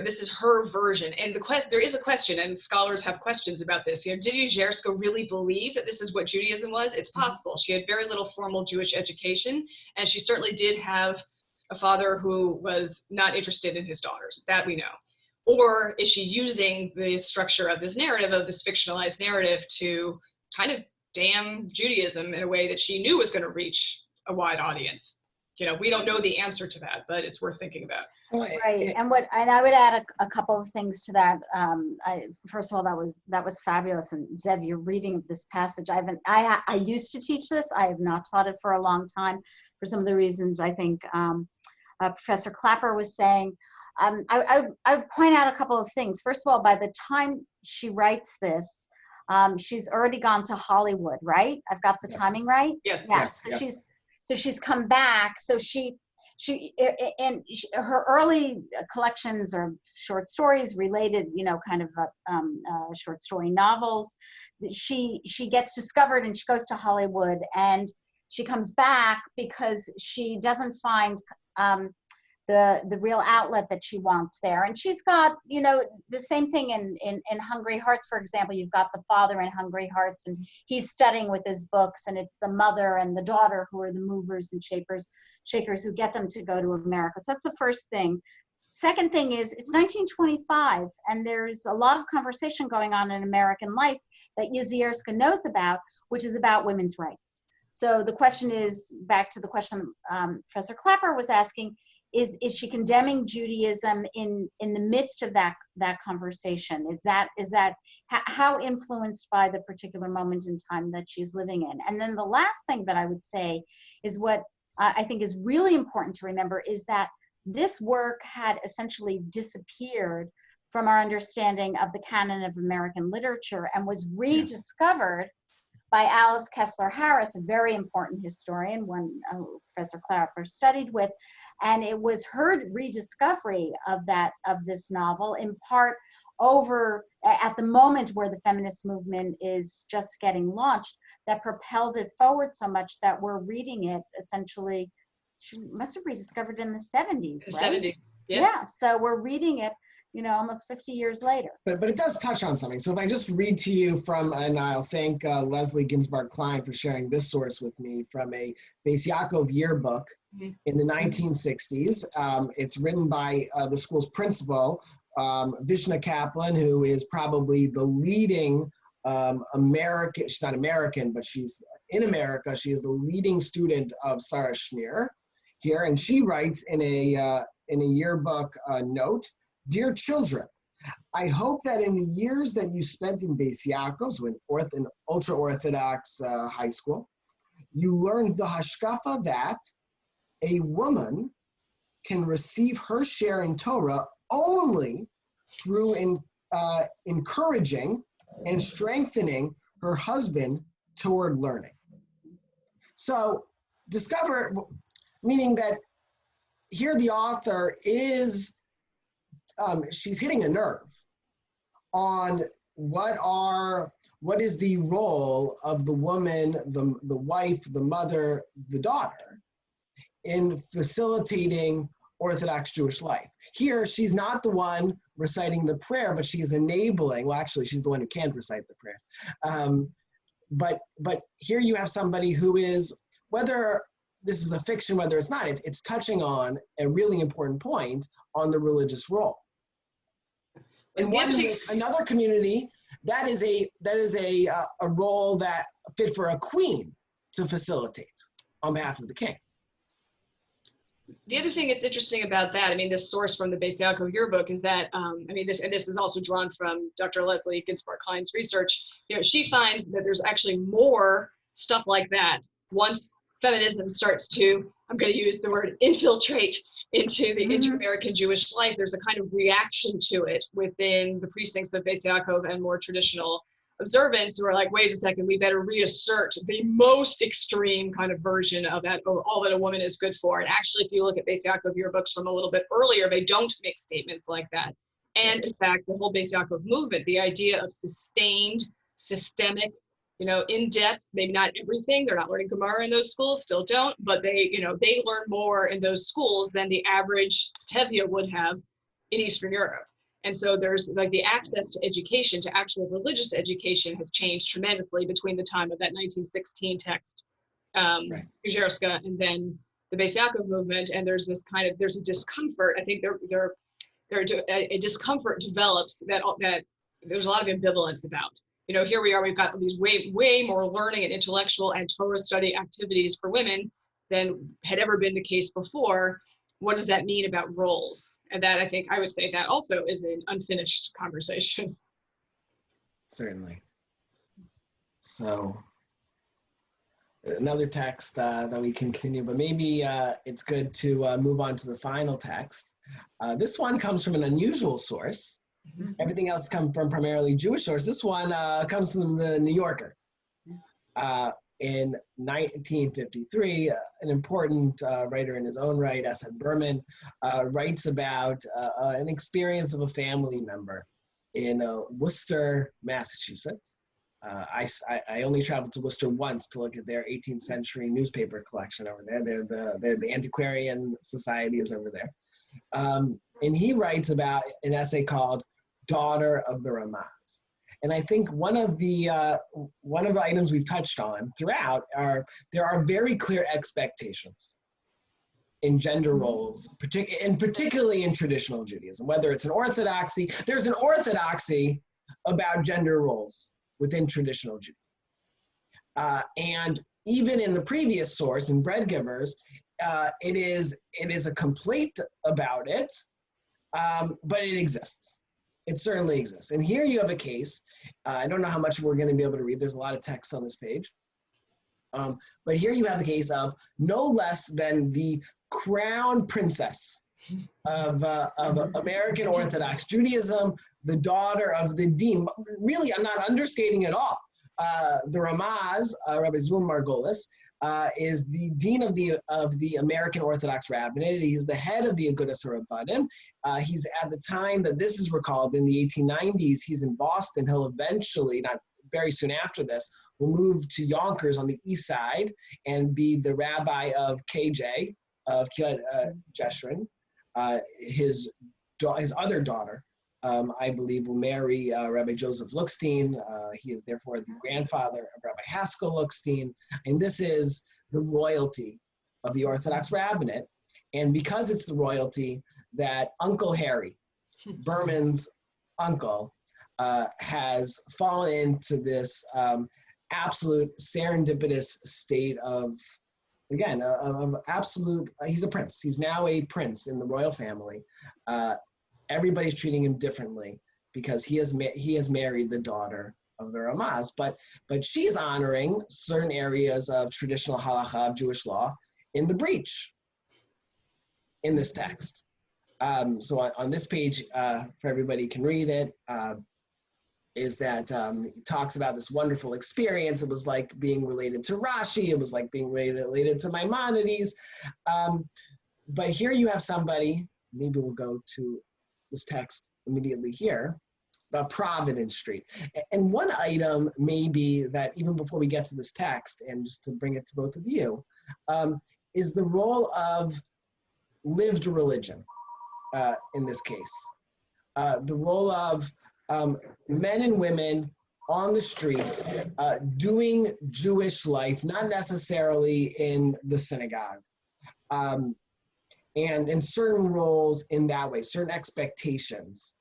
this is her version. And there is a question, and scholars have questions about this. Did Jezierska really believe that this is what Judaism was? It's possible. She had very little formal Jewish education, and she certainly did have a father who was not interested in his daughters. That we know. Or is she using the structure of this narrative, of this fictionalized narrative, to kind of damn Judaism in a way that she knew was going to reach a wide audience? We don't know the answer to that, but it's worth thinking about. Right, and I would add a couple of things to that. First of all, that was fabulous, and Zev, your reading of this passage. I used to teach this. I have not taught it for a long time, for some of the reasons I think Professor Klapper was saying. I would point out a couple of things. First of all, by the time she writes this, she's already gone to Hollywood, right? I've got the timing right. Yes. Yeah. Yes. So she's come back. So her early collections are short stories related, kind of short story novels. She gets discovered and she goes to Hollywood, and she comes back because she doesn't find the real outlet that she wants there. And she's got, the same thing in Hungry Hearts, for example. You've got the father in Hungry Hearts, and he's studying with his books, and it's the mother and the daughter who are the movers and shakers who get them to go to America. So that's the first thing. Second thing is, it's 1925, and there's a lot of conversation going on in American life that Jezierska knows about, which is about women's rights. So the question is, back to the question Professor Klapper was asking, is she condemning Judaism in the midst of that conversation? Is that how influenced by the particular moment in time that she's living in? And then the last thing that I would say is what I think is really important to remember is that this work had essentially disappeared from our understanding of the canon of American literature and was rediscovered by Alice Kessler Harris, a very important historian, one Professor Klapper studied with, and it was her rediscovery of this novel, in part over at the moment where the feminist movement is just getting launched, that propelled it forward so much that we're reading it essentially. She must have rediscovered it in the 70s, right? 70s, yeah. So we're reading it, almost 50 years later. But it does touch on something. So if I just read to you from, and I'll thank Leslie Ginsburg Klein for sharing this source with me, from a Beis Yaakov yearbook in the 1960s. It's written by the school's principal, Vishna Kaplan, who is probably the leading American, she's not American, but she's in America. She is the leading student of Sarah Schneer here. And she writes in a yearbook note, "Dear children, I hope that in the years that you spent in Beis Yaakov, so an ultra-Orthodox high school, you learned the hashkafa that a woman can receive her share in Torah only through encouraging and strengthening her husband toward learning." So discover, meaning that here the author is, she's hitting a nerve on what is the role of the woman, the wife, the mother, the daughter in facilitating Orthodox Jewish life. Here, she's not the one reciting the prayer, but she is enabling, well, actually, she's the one who can't recite the prayer. But here you have somebody who is, whether this is a fiction, whether it's not, it's touching on a really important point on the religious role. In another community, that is a role that fit for a queen to facilitate on behalf of the king. The other thing that's interesting about that, I mean, this source from the Beis Yaakov yearbook is that, this is also drawn from Dr. Leslie Ginsburg-Klein's research. She finds that there's actually more stuff like that once feminism starts to, I'm going to use the word, infiltrate into the inter-American Jewish life. There's a kind of reaction to it within the precincts of Beis Yaakov and more traditional observance who are like, wait a second, we better reassert the most extreme kind of version of that, all that a woman is good for. And actually, if you look at Beis Yaakov yearbooks from a little bit earlier, they don't make statements like that. And in fact, the whole Beis Yaakov movement, the idea of sustained, systemic, in depth, maybe not everything, they're not learning Gemara in those schools, still don't, but they learn more in those schools than the average Tevye would have in Eastern Europe. And so there's like the access to education, to actual religious education, has changed tremendously between the time of that 1916 text, Guzerska, and then the Beis Yaakov movement. And there's this there's a discomfort. I think a discomfort develops that there's a lot of ambivalence about. Here we are, we've got these way more learning and intellectual and Torah study activities for women than had ever been the case before. What does that mean about roles? And that, I think, I would say that also is an unfinished conversation. Certainly. So another text that we continue, but maybe it's good to move on to the final text. This one comes from an unusual source. Everything else comes from primarily Jewish source. This one comes from the New Yorker. In 1953, an important writer in his own right, S.N. Berman, writes about an experience of a family member in Worcester, Massachusetts. I only traveled to Worcester once to look at their 18th century newspaper collection over there. The Antiquarian Society is over there. And he writes about an essay called Daughter of the Ramaz. And I think one of the items we've touched on throughout there are very clear expectations in gender roles, particularly in traditional Judaism, whether it's an orthodoxy. There's an orthodoxy about gender roles within traditional Judaism. And even in the previous source, in Bread Givers, it is a complaint about it, but it exists. It certainly exists. And here you have a case. I don't know how much we're going to be able to read. There's a lot of text on this page. But here you have a case of no less than the crown princess of American Orthodox Judaism, the daughter of the dean. Really, I'm not understating at all. The Ramaz, Rabbi Zvul Margolis, is the dean of the American Orthodox Rabbinate. He's the head of the Agudas HaRabbanim. He's at the time that this is recalled in the 1890s. He's in Boston. He'll eventually, not very soon after this, will move to Yonkers on the east side and be the rabbi of KJ of Kiryat Jeshurun. His other daughter, I believe, will marry Rabbi Joseph Lookstein. He is therefore the grandfather of Rabbi Haskell Lookstein. And this is the royalty of the Orthodox Rabbinate. And because it's the royalty that Uncle Harry, Berman's uncle, has fallen into this absolute serendipitous state of, again, of absolute, he's a prince. He's now a prince in the royal family. Everybody's treating him differently because he has married the daughter of the Ramaz, but she's honoring certain areas of traditional halacha of Jewish law in the breach in this text. So on this page, for everybody can read it, is that he talks about this wonderful experience. It was like being related to Rashi. It was like being related to Maimonides. But here you have somebody, maybe we'll go to this text immediately here, about Providence Street. And one item maybe that even before we get to this text, and just to bring it to both of you, is the role of lived religion in this case. The role of men and women on the street doing Jewish life, not necessarily in the synagogue. And certain roles in that way, certain expectations.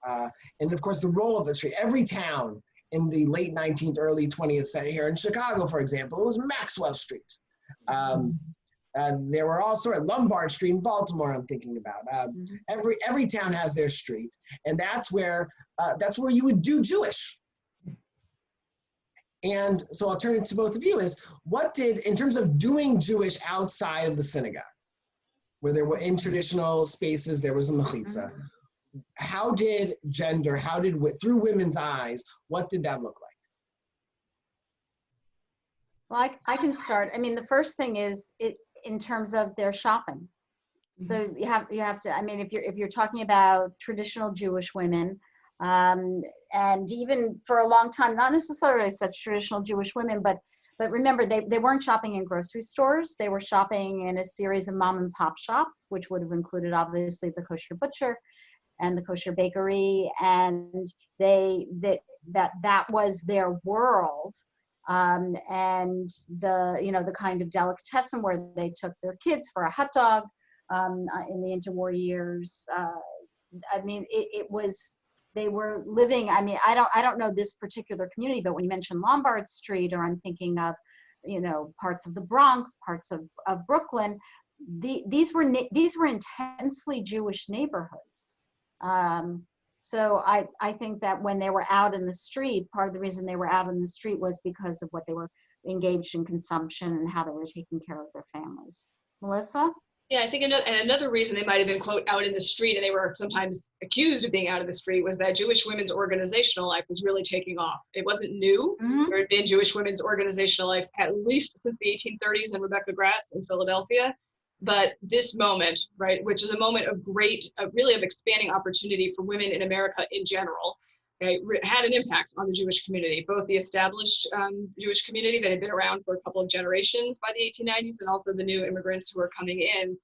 And of course, the role of the street. Every town in the late 19th, early 20th century, here in Chicago, for example, it was Maxwell Street. There were all sorts of Lombard Street in Baltimore, I'm thinking about. Every town has their street. And that's where you would do Jewish. And so I'll turn it to both of you is, what did, in terms of doing Jewish outside of the synagogue, where there were in traditional spaces, there was a mechitza. How did gender, through women's eyes, what did that look like? Well, I can start. I mean, the first thing is in terms of their shopping. So you have to, I mean, if you're talking about traditional Jewish women, and even for a long time, not necessarily such traditional Jewish women, but remember, they weren't shopping in grocery stores. They were shopping in a series of mom and pop shops, which would have included obviously the kosher butcher and the kosher bakery, and that was their world. And the kind of delicatessen where they took their kids for a hot dog in the interwar years. I mean, it was. They were living, I mean, I don't know this particular community, but when you mention Lombard Street, or I'm thinking of, parts of the Bronx, parts of Brooklyn, these were intensely Jewish neighborhoods. So I think that when they were out in the street, part of the reason they were out in the street was because of what they were engaged in consumption and how they were taking care of their families. Melissa? Yeah, I think another reason they might have been, quote, out in the street, and they were sometimes accused of being out of the street, was that Jewish women's organizational life was really taking off. It wasn't new. There had been Jewish women's organizational life at least since the 1830s and Rebecca Gratz in Philadelphia. But this moment, right, which is a moment of really of expanding opportunity for women in America in general, okay, had an impact on the Jewish community, both the established Jewish community that had been around for a couple of generations by the 1890s, and also the new immigrants who were coming in,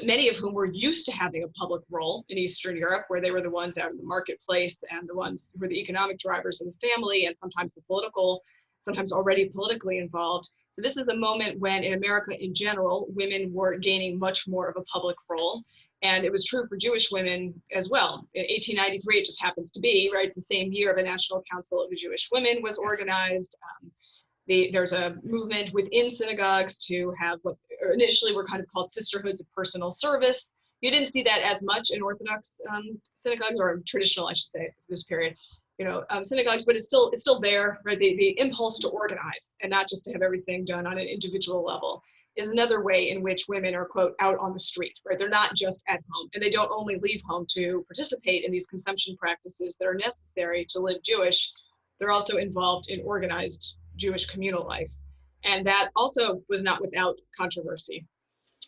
many of whom were used to having a public role in Eastern Europe, where they were the ones out in the marketplace and the ones who were the economic drivers of the family, and sometimes the political, sometimes already politically involved. So this is a moment when in America in general, women were gaining much more of a public role. And it was true for Jewish women as well. In 1893, it just happens to be, right, it's the same year the National Council of the Jewish Women was organized. There's a movement within synagogues to have what initially were kind of called sisterhoods of personal service. You didn't see that as much in Orthodox synagogues, or traditional, I should say, this period, synagogues, but it's still there, right? The impulse to organize and not just to have everything done on an individual level is another way in which women are, quote, out on the street, right? They're not just at home, and they don't only leave home to participate in these consumption practices that are necessary to live Jewish. They're also involved in organized Jewish communal life. And that also was not without controversy.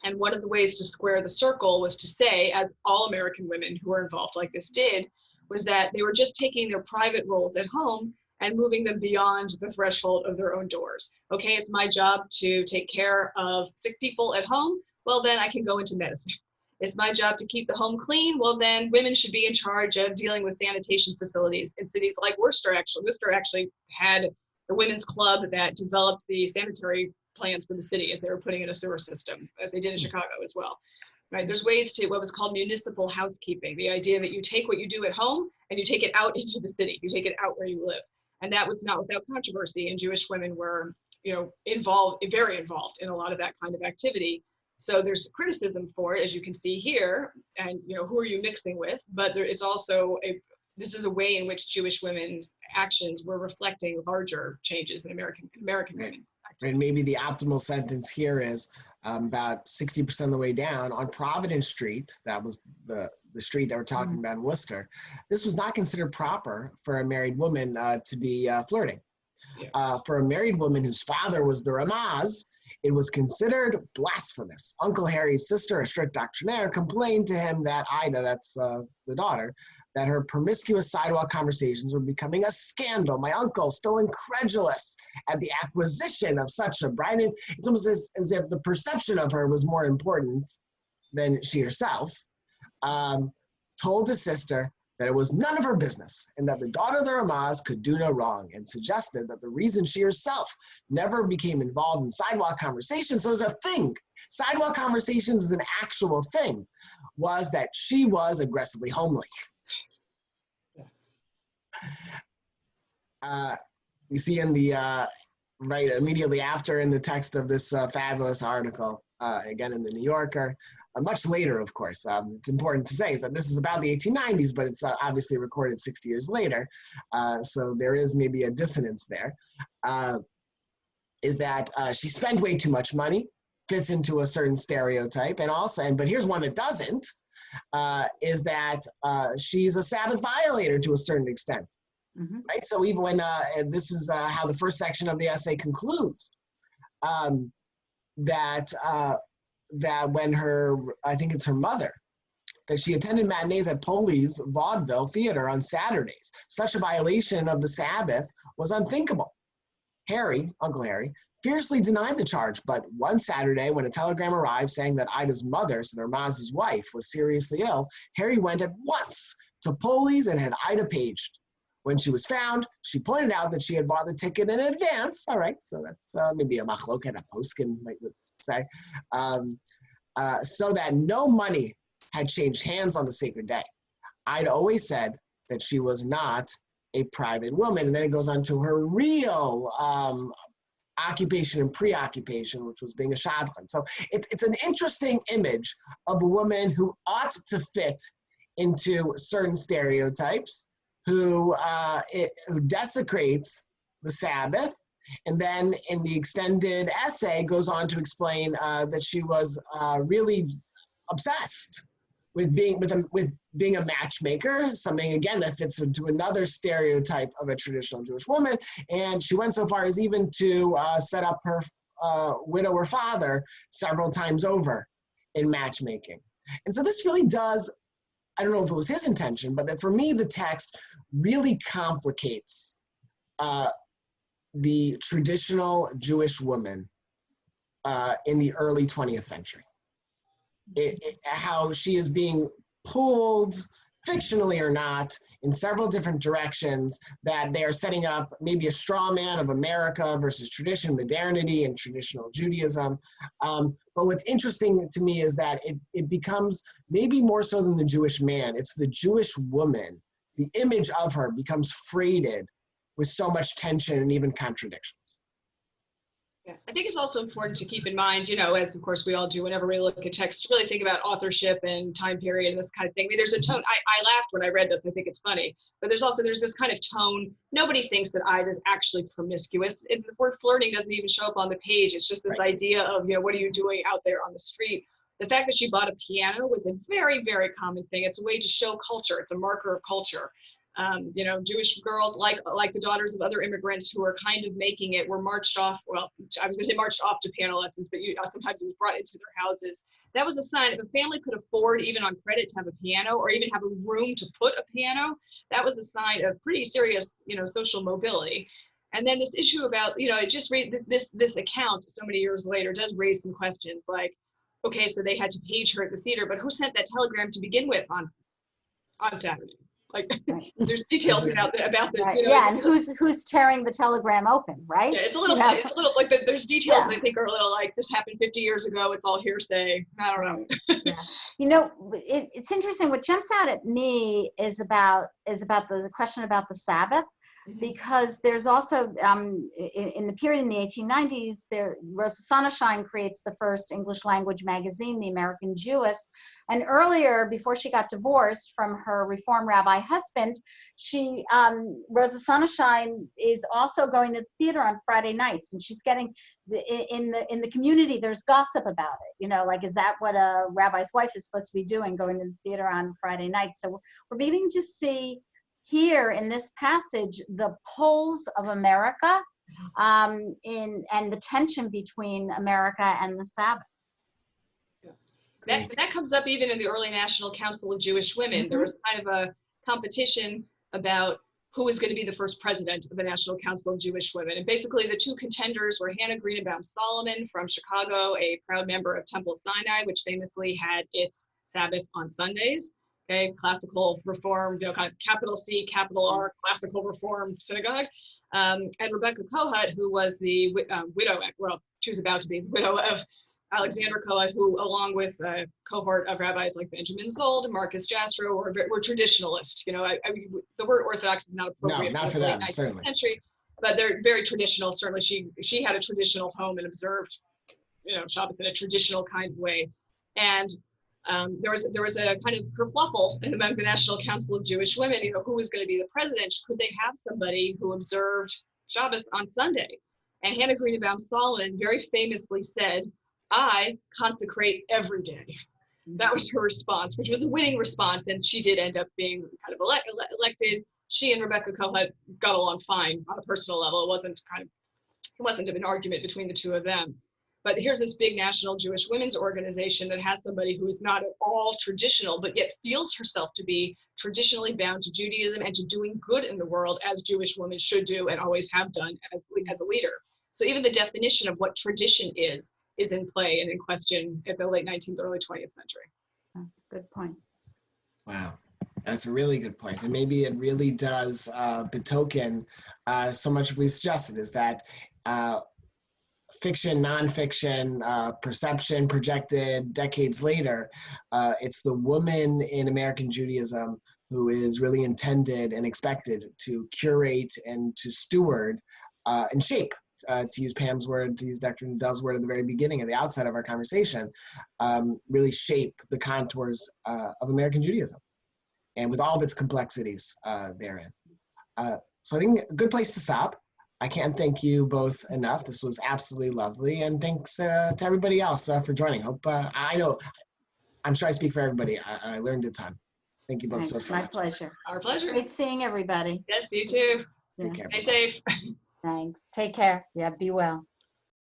And one of the ways to square the circle was to say, as all American women who were involved like this did, was that they were just taking their private roles at home and moving them beyond the threshold of their own doors. Okay, it's my job to take care of sick people at home. Well, then I can go into medicine. It's my job to keep the home clean. Well, then women should be in charge of dealing with sanitation facilities in cities like Worcester. Worcester actually had the women's club that developed the sanitary plans for the city as they were putting in a sewer system, as they did in Chicago as well. Right? There's ways to what was called municipal housekeeping, the idea that you take what you do at home and you take it out into the city. You take it out where you live. And that was not without controversy, and Jewish women were, very involved in a lot of that kind of activity. So there's criticism for it, as you can see here, and who are you mixing with? But it's also this is a way in which Jewish women's actions were reflecting larger changes in American women's activities. And maybe the optimal sentence here is about 60% of the way down on Providence Street. That was the the street that we're talking about in Worcester, this was not considered proper for a married woman to be flirting. Yeah. For a married woman whose father was the Ramaz, it was considered blasphemous. Uncle Harry's sister, a strict doctrinaire, complained to him that Ida, that's the daughter, that her promiscuous sidewalk conversations were becoming a scandal. My uncle, still incredulous at the acquisition of such a bride, it's almost as if the perception of her was more important than she herself, told his sister that it was none of her business and that the daughter of the Ramaz could do no wrong, and suggested that the reason she herself never became involved in sidewalk conversations, so it was a thing, sidewalk conversations is an actual thing, was that she was aggressively homely. You see in the, right immediately after in the text of this fabulous article, again in the New Yorker, much later, of course, it's important to say is that this is about the 1890s, but it's obviously recorded 60 years later. So there is maybe a dissonance there. Is that she spent way too much money, fits into a certain stereotype, and also, but here's one that doesn't, is that she's a Sabbath violator to a certain extent. Mm-hmm. Right? So even when, and this is how the first section of the essay concludes, that when her, I think it's her mother, that she attended matinees at Poli's vaudeville theater on Saturdays. Such a violation of the Sabbath was unthinkable. Harry, Uncle Harry, fiercely denied the charge, but one Saturday when a telegram arrived saying that Ida's mother, so the Ramaz's wife, was seriously ill, Harry went at once to Poli's and had Ida paged. When she was found, she pointed out that she had bought the ticket in advance. All right, so that's maybe a machloket, a poskin, might say. So that no money had changed hands on the sacred day. I'd always said that she was not a private woman. And then it goes on to her real occupation and preoccupation, which was being a shadchan. So it's an interesting image of a woman who ought to fit into certain stereotypes, who desecrates the Sabbath, and then in the extended essay goes on to explain that she was really obsessed with being a matchmaker, something again that fits into another stereotype of a traditional Jewish woman. And she went so far as even to set up her widower father several times over in matchmaking. And so this really does, I don't know if it was his intention, but that for me, the text really complicates the traditional Jewish woman in the early 20th century. How she is being pulled, fictionally or not, in several different directions, that they are setting up maybe a straw man of America versus tradition, modernity, and traditional Judaism. But what's interesting to me is that it becomes, maybe more so than the Jewish man, it's the Jewish woman. The image of her becomes freighted with so much tension and even contradictions. Yeah. I think it's also important to keep in mind, you know, as of course we all do whenever we look at text, to really think about authorship and time period and this kind of thing. I mean, there's a tone. I laughed when I read this. I think it's funny. But there's this kind of tone. Nobody thinks that Ida's actually promiscuous. The word flirting doesn't even show up on the page. It's just this idea of, you know, what are you doing out there on the street? The fact that she bought a piano was a very, very common thing. It's a way to show culture. It's a marker of culture. You know, Jewish girls, like the daughters of other immigrants who are kind of making it, were marched off, well, I was going to say marched off to piano lessons, but sometimes it was brought into their houses. That was a sign. If a family could afford, even on credit, to have a piano or even have a room to put a piano, that was a sign of pretty serious, you know, social mobility. And then this issue about, you know, it just this account so many years later does raise some questions, like, okay, so they had to page her at the theater, but who sent that telegram to begin with on Saturday? Like, there's details about this. Right. You know, yeah, and who's tearing the telegram open, right? Yeah, it's a little like there's details I think are a little like, this happened 50 years ago. It's all hearsay. I don't know. Yeah. You know, it's interesting. What jumps out at me is about the question about the Sabbath. because there's also, in the period in the 1890s, Rosa Sonnenschein creates the first English language magazine, The American Jewess. And earlier, before she got divorced from her Reform rabbi husband, Rosa Sonnenschein is also going to the theater on Friday nights, and she's getting, in the community, there's gossip about it. You know, like, is that what a rabbi's wife is supposed to be doing, going to the theater on Friday nights? So we're beginning to see here in this passage the poles of America, and the tension between America and the Sabbath. That comes up even in the early National Council of Jewish Women. There was kind of a competition about who was going to be the first president of the National Council of Jewish Women. And basically the two contenders were Hannah Greenebaum Solomon from Chicago, a proud member of Temple Sinai, which famously had its Sabbath on Sundays. Okay, classical reform, you know, kind of capital C, capital R, classical reform synagogue. And Rebecca Kohat, who was the widow, well, she was about to be the widow of Alexander Kohat, who, along with a cohort of rabbis like Benjamin Zold and Marcus Jastrow, were traditionalists. You know, the word Orthodox is not appropriate for the late them, 19th certainly. century, but they're very traditional. Certainly, she had a traditional home and observed, you know, Shabbos in a traditional kind of way. And there was a kind of kerfluffle among the National Council of Jewish Women. You know, who was going to be the president? Could they have somebody who observed Shabbos on Sunday? And Hannah Greenebaum Solomon very famously said, "I consecrate every day." That was her response, which was a winning response, and she did end up being kind of elected. She and Rebecca Kohat got along fine on a personal level. It wasn't an argument between the two of them. But here's this big national Jewish women's organization that has somebody who is not at all traditional, but yet feels herself to be traditionally bound to Judaism and to doing good in the world, as Jewish women should do and always have done as a leader. So even the definition of what tradition is in play and in question at the late 19th, early 20th century. Good point. Wow, that's a really good point. And maybe it really does betoken so much of what we suggested, is that fiction, nonfiction, perception projected decades later, it's the woman in American Judaism who is really intended and expected to curate and to steward and shape, to use Pam's word, to use Dr. Nadell's word at the very beginning, at the outset of our conversation, really shape the contours of American Judaism, and with all of its complexities therein. So I think a good place to stop. I can't thank you both enough. This was absolutely lovely. And thanks to everybody else for joining. Hope, I'm sure I speak for everybody. I learned a ton. Thank you both so much. My pleasure. Our pleasure. Great seeing everybody. Yes, you too. Take care. Stay safe. Thanks. Take care. Yeah, be well.